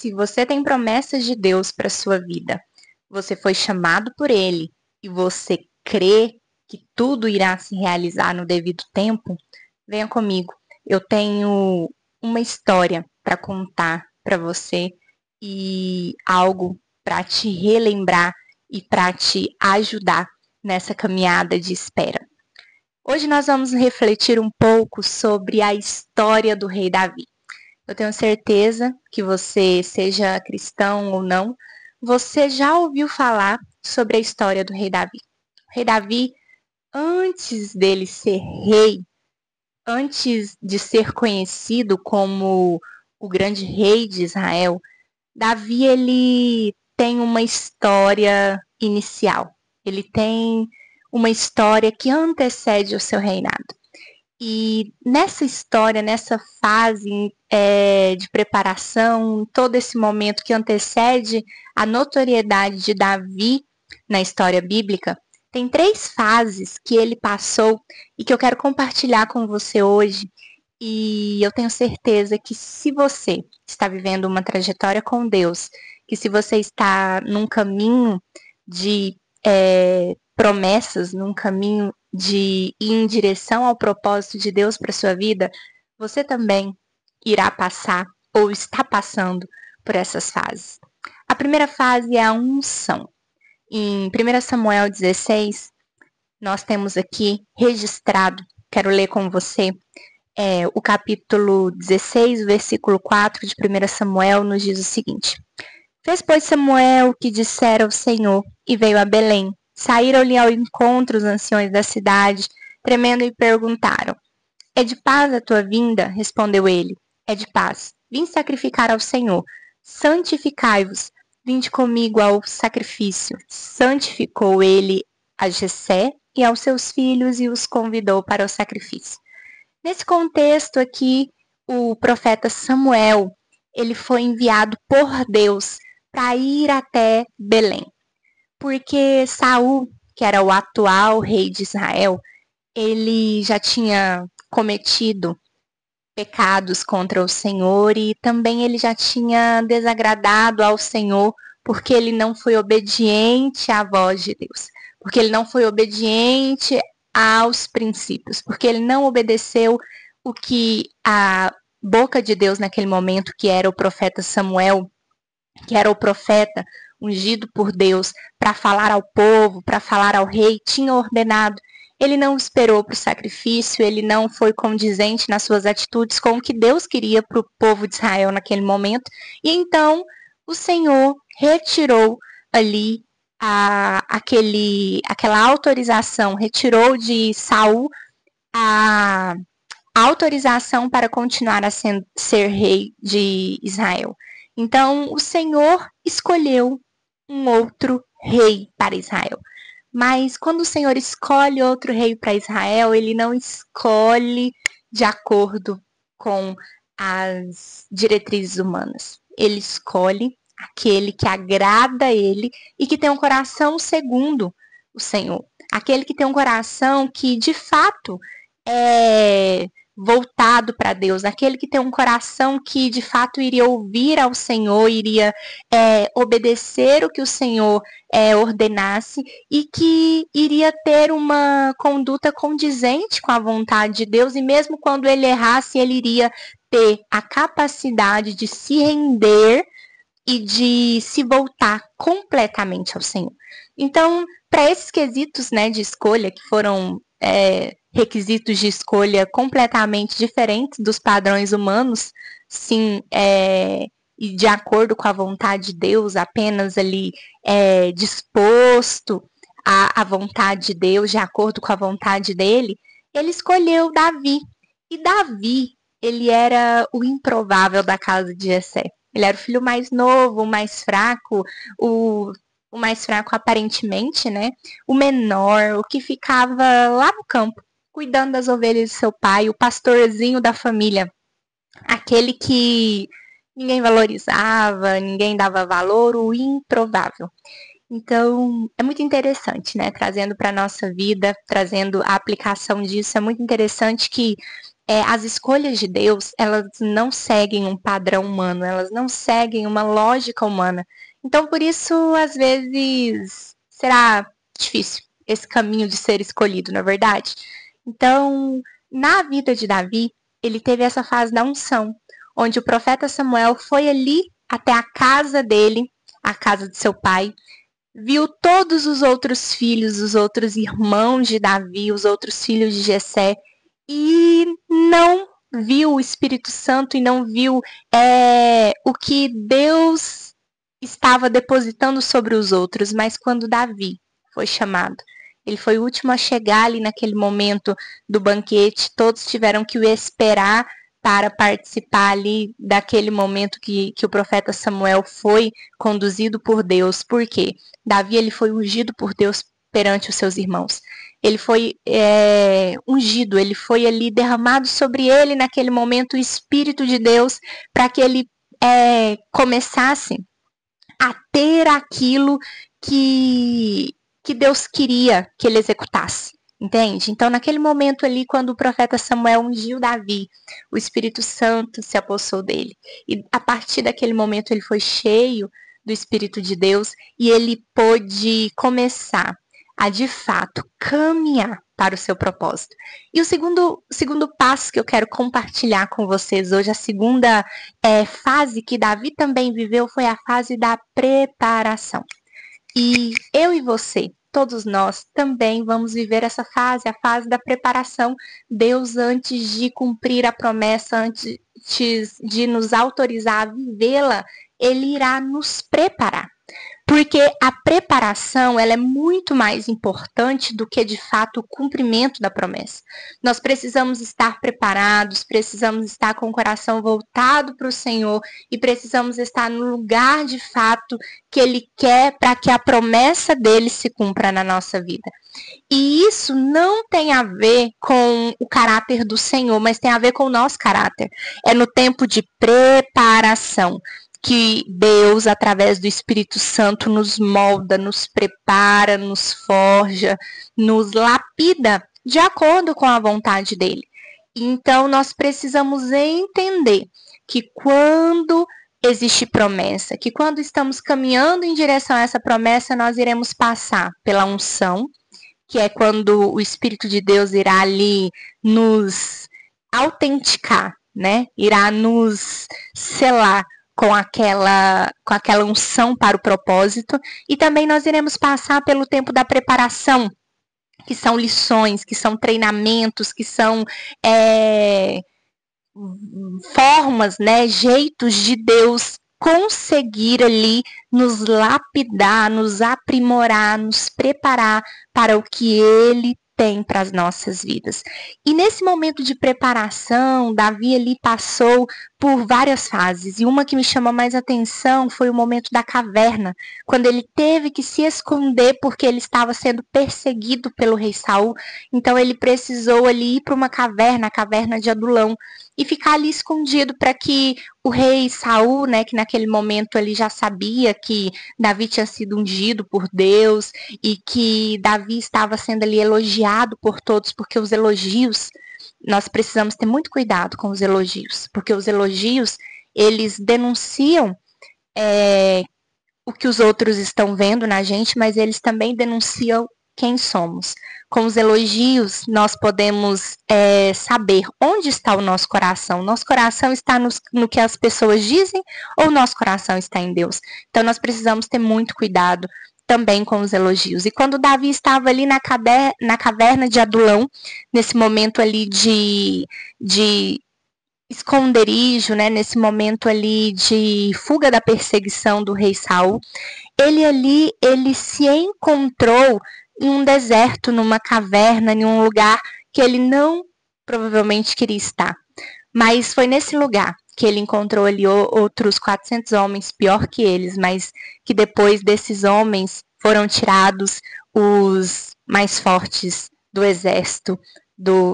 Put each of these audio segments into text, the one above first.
se você tem promessas de Deus para sua vida, você foi chamado por Ele e você crê que tudo irá se realizar no devido tempo, venha comigo. Eu tenho uma história para contar para você e algo para te relembrar e para te ajudar nessa caminhada de espera. Hoje nós vamos refletir um pouco sobre a história do rei Davi. Eu tenho certeza que você, seja cristão ou não, você já ouviu falar sobre a história do rei Davi. O rei Davi, antes dele ser rei, antes de ser conhecido como o grande rei de Israel, Davi ele tem uma história inicial. Ele tem uma história que antecede o seu reinado. E nessa história, nessa fase de preparação, todo esse momento que antecede a notoriedade de Davi na história bíblica, tem 3 fases que ele passou e que eu quero compartilhar com você hoje. E eu tenho certeza que se você está vivendo uma trajetória com Deus, que se você está num caminho de promessas, num caminho de ir em direção ao propósito de Deus para sua vida, você também irá passar ou está passando por essas fases. A primeira fase é a unção. Em 1 Samuel 16, nós temos aqui registrado, quero ler com você, o capítulo 16, versículo 4 de 1 Samuel, nos diz o seguinte: Fez, pois, Samuel o que dissera ao Senhor, e veio a Belém. Saíram-lhe ao encontro os anciões da cidade, tremendo, e perguntaram: É de paz a tua vinda? Respondeu ele: É de paz. Vim sacrificar ao Senhor. Santificai-vos. Vinde comigo ao sacrifício. Santificou ele a Jessé e aos seus filhos e os convidou para o sacrifício. Nesse contexto aqui, o profeta Samuel, ele foi enviado por Deus para ir até Belém. Porque Saul, que era o atual rei de Israel, ele já tinha cometido pecados contra o Senhor e também ele já tinha desagradado ao Senhor porque ele não foi obediente à voz de Deus, porque ele não foi obediente aos princípios, porque ele não obedeceu o que a boca de Deus naquele momento, que era o profeta Samuel, que era o profeta ungido por Deus para falar ao povo, para falar ao rei, tinha ordenado. Ele não esperou para o sacrifício, ele não foi condizente nas suas atitudes com o que Deus queria para o povo de Israel naquele momento. E então o Senhor retirou ali aquela autorização, retirou de Saul a autorização para continuar a ser rei de Israel. Então o Senhor escolheu um outro rei para Israel. Mas quando o Senhor escolhe outro rei para Israel, ele não escolhe de acordo com as diretrizes humanas. Ele escolhe aquele que agrada a ele e que tem um coração segundo o Senhor. Aquele que tem um coração que, de fato, é voltado para Deus, aquele que tem um coração que de fato iria ouvir ao Senhor, iria obedecer o que o Senhor ordenasse e que iria ter uma conduta condizente com a vontade de Deus, e mesmo quando ele errasse, ele iria ter a capacidade de se render e de se voltar completamente ao Senhor. Então, para esses quesitos, né, de escolha, que foram requisitos de escolha completamente diferentes dos padrões humanos, sim, e de acordo com a vontade de Deus, apenas ali disposto à vontade de Deus, de acordo com a vontade dele, ele escolheu Davi. E Davi, ele era o improvável da casa de Jessé. Ele era o filho mais novo, o mais fraco, o mais fraco aparentemente, né? O menor, o que ficava lá no campo, cuidando das ovelhas de seu pai, o pastorzinho da família, aquele que ninguém valorizava, ninguém dava valor, o improvável. Então, é muito interessante, né? Trazendo para a nossa vida, trazendo a aplicação disso, é muito interessante que as escolhas de Deus, elas não seguem um padrão humano, elas não seguem uma lógica humana. Então, por isso, às vezes, será difícil esse caminho de ser escolhido, na verdade. Então, na vida de Davi, ele teve essa fase da unção, onde o profeta Samuel foi ali até a casa dele, a casa de seu pai, viu todos os outros filhos, os outros irmãos de Davi, os outros filhos de Jessé, e não viu o Espírito Santo e não viu o que Deus estava depositando sobre os outros, mas quando Davi foi chamado, ele foi o último a chegar ali naquele momento do banquete, todos tiveram que o esperar para participar ali daquele momento que o profeta Samuel foi conduzido por Deus. Por quê? Davi ele foi ungido por Deus perante os seus irmãos. Ele foi ungido, ele foi ali derramado sobre ele naquele momento o Espírito de Deus para que ele começasse a ter aquilo que Deus queria que ele executasse. Entende? Então, naquele momento ali, quando o profeta Samuel ungiu Davi, o Espírito Santo se apossou dele. E a partir daquele momento ele foi cheio do Espírito de Deus e ele pôde começar a, de fato, caminhar para o seu propósito. E o segundo passo que eu quero compartilhar com vocês hoje, a segunda fase que Davi também viveu foi a fase da preparação. E eu e você, todos nós, também vamos viver essa fase, a fase da preparação. Deus, antes de cumprir a promessa, antes de nos autorizar a vivê-la, Ele irá nos preparar. Porque a preparação ela é muito mais importante do que, de fato, o cumprimento da promessa. Nós precisamos estar preparados, precisamos estar com o coração voltado para o Senhor e precisamos estar no lugar, de fato, que Ele quer para que a promessa dele se cumpra na nossa vida. E isso não tem a ver com o caráter do Senhor, mas tem a ver com o nosso caráter. É no tempo de preparação que Deus, através do Espírito Santo, nos molda, nos prepara, nos forja, nos lapida de acordo com a vontade dele. Então, nós precisamos entender que quando existe promessa, que quando estamos caminhando em direção a essa promessa, nós iremos passar pela unção, que é quando o Espírito de Deus irá ali nos autenticar, né? Irá nos selar com aquela unção para o propósito, e também nós iremos passar pelo tempo da preparação, que são lições, que são treinamentos, que são formas, né, jeitos de Deus conseguir ali nos lapidar, nos aprimorar, nos preparar para o que Ele tem para as nossas vidas. E nesse momento de preparação, Davi ali passou por várias fases, e uma que me chama mais atenção foi o momento da caverna, quando ele teve que se esconder porque ele estava sendo perseguido pelo rei Saul. Então ele precisou ali ir para uma caverna, a caverna de Adulão, e ficar ali escondido para que o rei Saul, né, que naquele momento ele já sabia que Davi tinha sido ungido por Deus e que Davi estava sendo ali elogiado por todos, porque os elogios, nós precisamos ter muito cuidado com os elogios, porque os elogios, eles denunciam o que os outros estão vendo na gente, mas eles também denunciam quem somos. Com os elogios, nós podemos saber onde está o nosso coração. Nosso coração está no que as pessoas dizem ou nosso coração está em Deus? Então, nós precisamos ter muito cuidado também com os elogios. E quando Davi estava ali na caverna de Adulão, nesse momento ali de esconderijo, né, nesse momento ali de fuga da perseguição do rei Saul, ele se encontrou em um deserto, numa caverna, em um lugar que ele não provavelmente queria estar. Mas foi nesse lugar que ele encontrou ali outros 400 homens, pior que eles, mas que depois desses homens foram tirados os mais fortes do exército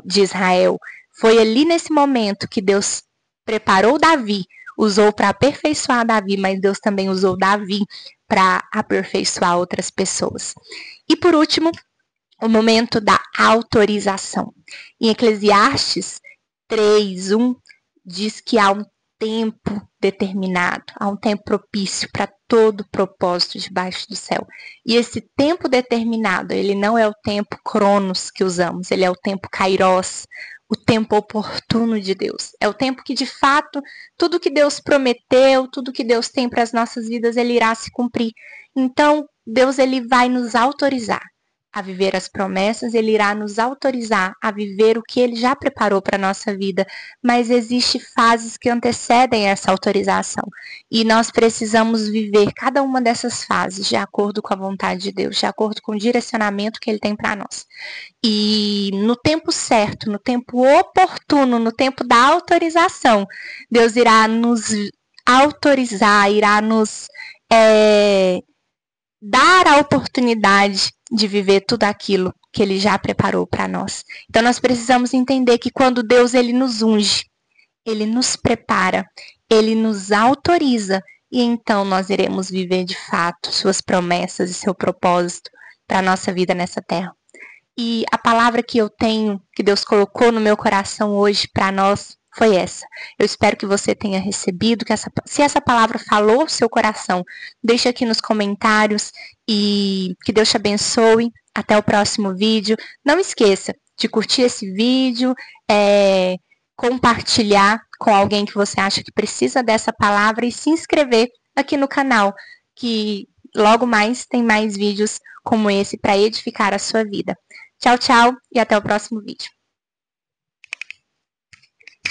de Israel. Foi ali nesse momento que Deus preparou Davi, usou para aperfeiçoar Davi, mas Deus também usou Davi para aperfeiçoar outras pessoas. E por último, o momento da autorização. Em Eclesiastes, 3:1 diz que há um tempo determinado, há um tempo propício para todo propósito debaixo do céu. E esse tempo determinado, ele não é o tempo cronos que usamos, ele é o tempo kairos, o tempo oportuno de Deus. É o tempo que, de fato, tudo que Deus prometeu, tudo que Deus tem para as nossas vidas, ele irá se cumprir. Então, Deus ele vai nos autorizar a viver as promessas, ele irá nos autorizar a viver o que ele já preparou para a nossa vida, mas existem fases que antecedem essa autorização, e nós precisamos viver cada uma dessas fases de acordo com a vontade de Deus, de acordo com o direcionamento que ele tem para nós. E no tempo certo, no tempo oportuno, no tempo da autorização, Deus irá nos autorizar, irá nos dar a oportunidade de viver tudo aquilo que ele já preparou para nós. Então nós precisamos entender que quando Deus ele nos unge, ele nos prepara, ele nos autoriza, e então nós iremos viver de fato suas promessas e seu propósito para a nossa vida nessa terra. E a palavra que eu tenho, que Deus colocou no meu coração hoje para nós, foi essa. Eu espero que você tenha recebido, se essa palavra falou o seu coração, deixa aqui nos comentários e que Deus te abençoe. Até o próximo vídeo. Não esqueça de curtir esse vídeo, compartilhar com alguém que você acha que precisa dessa palavra e se inscrever aqui no canal, que logo mais tem mais vídeos como esse para edificar a sua vida. Tchau, tchau e até o próximo vídeo.